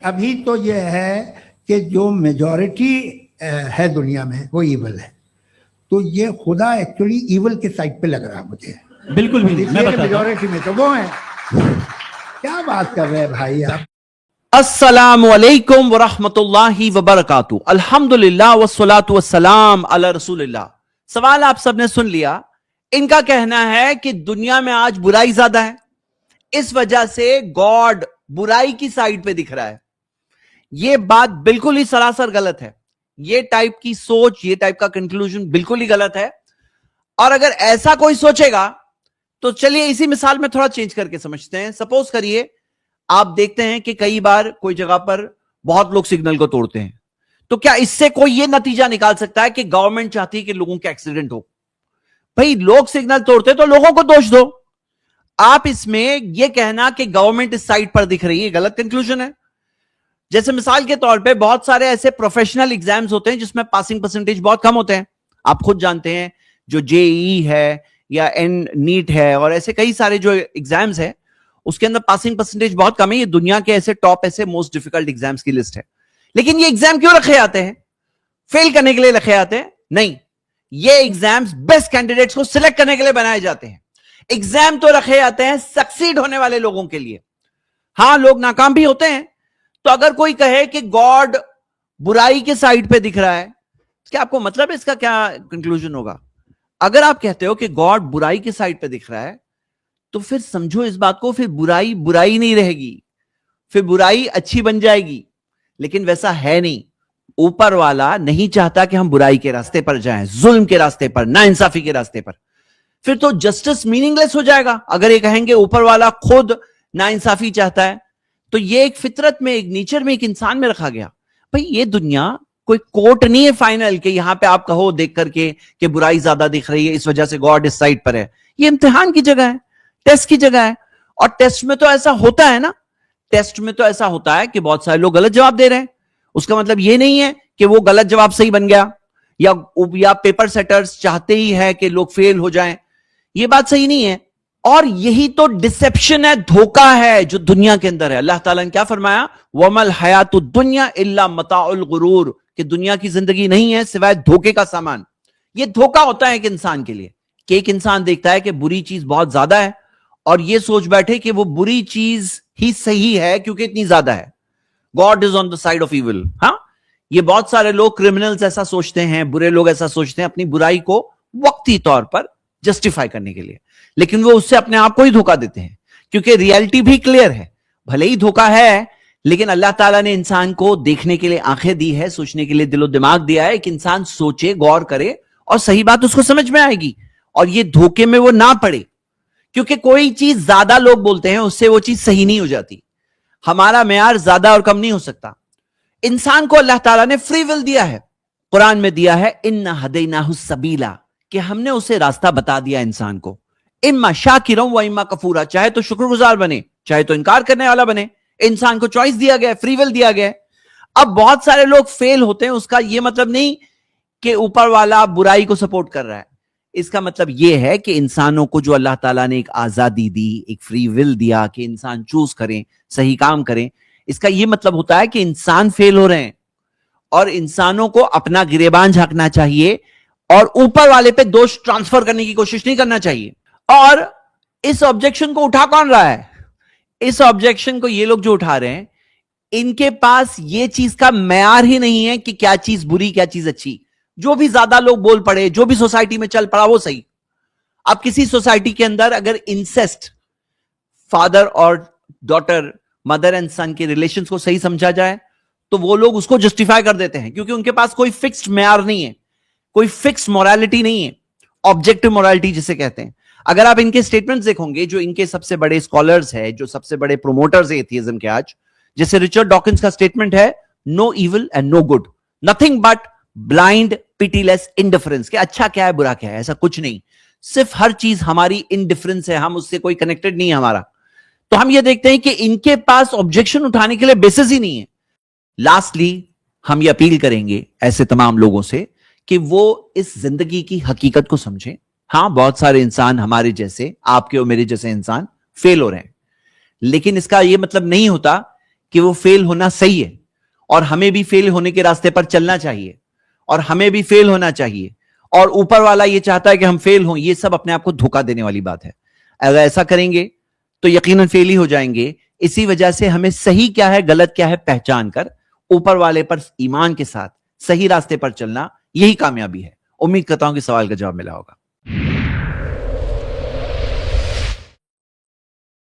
ابھی تو یہ ہے کہ جو میجورٹی ہے دنیا میں وہ ایول ہے، تو یہ خدا ایکچولی ایول کے سائڈ پہ لگ رہا مجھے. بالکل بھی نہیں، میں بتاتا ہوں. میجورٹی میں تو وہ ہیں. کیا بات کر رہے ہیں بھائی آپ. السلام علیکم ورحمۃ اللہ وبرکاتہ. الحمدللہ والصلاۃ والسلام علی رسول اللہ. سوال آپ سب نے سن لیا. ان کا کہنا ہے کہ دنیا میں آج برائی زیادہ ہے، اس وجہ سے گاڈ برائی کی سائڈ پہ دکھ رہا ہے. یہ بات بالکل ہی سراسر غلط ہے. یہ ٹائپ کی سوچ، یہ ٹائپ کا کنکلوژن بالکل ہی غلط ہے. اور اگر ایسا کوئی سوچے گا تو چلیے اسی مثال میں تھوڑا چینج کر کے سمجھتے ہیں. سپوز کریے آپ دیکھتے ہیں کہ کئی بار کوئی جگہ پر بہت لوگ سگنل کو توڑتے ہیں، تو کیا اس سے کوئی یہ نتیجہ نکال سکتا ہے کہ گورنمنٹ چاہتی ہے کہ لوگوں کے ایکسیڈنٹ ہو؟ بھائی لوگ سگنل توڑتے تو لوگوں کو دوش دو. آپ اس میں یہ کہنا کہ گورنمنٹ اس سائڈ پر دکھ رہی ہے، غلط کنکلوژن ہے. جیسے مثال کے طور پہ بہت سارے ایسے پروفیشنل ایگزامز ہوتے ہیں جس میں پاسنگ پرسنٹیج بہت کم ہوتے ہیں. آپ خود جانتے ہیں جو JEE ہے یا نیٹ ہے اور ایسے کئی سارے جو ایگزامز ہیں اس کے اندر پاسنگ پرسنٹیج بہت کم ہے. یہ دنیا کے ایسے ٹاپ ایسے موسٹ ڈیفیکلٹ ایگزامز کی لسٹ ہے. لیکن یہ ایگزام کیوں رکھے آتے ہیں؟ فیل کرنے کے لیے رکھے آتے ہیں؟ نہیں، یہ ایگزامز بیسٹ کینڈیڈیٹس کو سلیکٹ کرنے کے لیے بنائے جاتے ہیں. ایگزام تو رکھے آتے ہیں سکسیڈ ہونے والے لوگوں کے لیے. ہاں لوگ ناکام بھی ہوتے ہیں. تو اگر کوئی کہے کہ گاڈ برائی کے سائڈ پہ دکھ رہا ہے، کیا آپ کو مطلب ہے اس کا کیا کنکلوژن ہوگا؟ اگر آپ کہتے ہو کہ گاڈ برائی کے سائڈ پہ دکھ رہا ہے تو پھر سمجھو اس بات کو، پھر برائی برائی نہیں رہے گی، پھر برائی اچھی بن جائے گی. لیکن ویسا ہے نہیں. اوپر والا نہیں چاہتا کہ ہم برائی کے راستے پر جائیں، ظلم کے راستے پر، ناانصافی کے راستے پر. پھر تو جسٹس میننگ لیس ہو جائے گا. اگر یہ کہیں گے اوپر والا خود ناانصافی چاہتا ہے تو یہ ایک فطرت میں، ایک نیچر میں، ایک انسان میں رکھا گیا. بھئی یہ دنیا کوئی کورٹ نہیں ہے فائنل کہ یہاں پہ آپ کہو دیکھ کر کے کہ برائی زیادہ دکھ رہی ہے اس وجہ سے گاڈ اس سائڈ پر ہے. یہ امتحان کی جگہ ہے، ٹیسٹ کی جگہ ہے. اور ٹیسٹ میں تو ایسا ہوتا ہے نا، ٹیسٹ میں تو ایسا ہوتا ہے کہ بہت سارے لوگ غلط جواب دے رہے ہیں. اس کا مطلب یہ نہیں ہے کہ وہ غلط جواب صحیح بن گیا، یا پیپر سیٹرز چاہتے ہی ہے کہ لوگ فیل ہو جائیں. یہ بات صحیح نہیں ہے. اور یہی تو ڈسپشن ہے، دھوکہ ہے جو دنیا کے اندر ہے. اللہ تعالیٰ نے کیا فرمایا؟ وَمَا الْحَيَاةُ الدُّنْيَا إِلَّا مَتَاعُ الْغُرُورِ، کہ دنیا کی زندگی نہیں ہے سوائے دھوکے کا سامان. یہ دھوکہ ہوتا ہے ایک انسان کے لیے کہ ایک انسان دیکھتا ہے کہ بری چیز بہت زیادہ ہے اور یہ سوچ بیٹھے کہ وہ بری چیز ہی صحیح ہے کیونکہ اتنی زیادہ ہے. God is on the side of evil. ہاں، یہ بہت سارے لوگ کرمنلز ایسا سوچتے ہیں، برے لوگ ایسا سوچتے ہیں اپنی برائی کو وقتی طور پر جسٹیفائی کرنے کے لیے. لیکن وہ اس سے اپنے آپ کو ہی دھوکہ دیتے ہیں کیونکہ ریالٹی بھی کلیئر ہے. بھلے ہی دھوکہ ہے لیکن اللہ تعالیٰ نے انسان کو دیکھنے کے لیے آنکھیں دی ہے، سوچنے کے لیے دل و دماغ دیا ہے. ایک انسان سوچے، غور کرے اور صحیح بات اس کو سمجھ میں آئے گی اور یہ دھوکے میں وہ نہ پڑے. کیونکہ کوئی چیز زیادہ لوگ بولتے ہیں اس سے وہ چیز صحیح نہیں ہو جاتی. ہمارا معیار زیادہ اور کم نہیں ہو سکتا. انسان کو اللہ تعالیٰ نے فری ول دیا ہے. قرآن میں دیا ہے اِنَّا هَدَيْنَاهُ السَّبِيلَ، کہ ہم نے اسے راستہ بتا دیا انسان کو. اما شاکرا و اما کفورا، چاہے تو شکر گزار بنے چاہے تو انکار کرنے والا بنے. انسان کو چوائس دیا گیا، فری ول دیا گیا. اب بہت سارے لوگ فیل ہوتے ہیں، اس کا یہ مطلب نہیں کہ اوپر والا برائی کو سپورٹ کر رہا ہے. اس کا مطلب یہ ہے کہ انسانوں کو جو اللہ تعالیٰ نے ایک آزادی دی، ایک فری ول دیا کہ انسان چوز کریں، صحیح کام کریں. اس کا یہ مطلب ہوتا ہے کہ انسان فیل ہو رہے ہیں اور انسانوں کو اپنا گریبان جھانکنا چاہیے اور اوپر والے پہ دوش ٹرانسفر کرنے کی کوشش نہیں کرنا چاہیے. اور اس آبجیکشن کو اٹھا کون رہا ہے؟ اس آبجیکشن کو یہ لوگ جو اٹھا رہے ہیں، ان کے پاس یہ چیز کا معیار ہی نہیں ہے کہ کیا چیز بری کیا چیز اچھی. جو بھی زیادہ لوگ بول پڑے، جو بھی سوسائٹی میں چل پڑا وہ صحیح. اب کسی سوسائٹی کے اندر اگر انسیسٹ، فادر اور ڈاٹر، مدر اینڈ سن کے ریلیشنز کو صحیح سمجھا جائے تو وہ لوگ اس کو جسٹیفائی کر دیتے ہیں کیونکہ ان کے پاس کوئی فکسڈ معیار نہیں ہے، کوئی فکسڈ مورالٹی نہیں ہے، آبجیکٹو مورالٹی جسے کہتے ہیں. اگر آپ ان کے سٹیٹمنٹس دیکھو گے، جو ان کے سب سے بڑے اسکالرز ہیں، جو سب سے بڑے پروموٹرز ہیں ایتھیزم کے آج، جیسے رچرڈ ڈاکنز کا سٹیٹمنٹ ہے no evil and no good, nothing but blind pitiless indifference, کہ اچھا کیا ہے برا کیا ہے، ایسا کچھ نہیں، صرف ہر چیز ہماری انڈیفرنس ہے، ہم اس سے کوئی کنیکٹڈ نہیں ہے ہمارا. تو ہم یہ دیکھتے ہیں کہ ان کے پاس آبجیکشن اٹھانے کے لیے بیسس ہی نہیں ہے. لاسٹلی ہم یہ اپیل کریں گے ایسے تمام لوگوں سے کہ وہ اس زندگی کی حقیقت کو سمجھیں. ہاں بہت سارے انسان ہمارے جیسے، آپ کے اور میرے جیسے انسان فیل ہو رہے ہیں، لیکن اس کا یہ مطلب نہیں ہوتا کہ وہ فیل ہونا صحیح ہے اور ہمیں بھی فیل ہونے کے راستے پر چلنا چاہیے اور ہمیں بھی فیل ہونا چاہیے اور اوپر والا یہ چاہتا ہے کہ ہم فیل ہوں، یہ سب اپنے آپ کو دھوکہ دینے والی بات ہے. اگر ایسا کریں گے تو یقیناً فیل ہی ہو جائیں گے. اسی وجہ سے ہمیں صحیح کیا ہے غلط کیا ہے پہچان کر اوپر والے پر ایمان کے ساتھ صحیح راستے پر چلنا، یہی کامیابی ہے. امید کرتا ہوں کہ سوال کا جواب ملا ہوگا.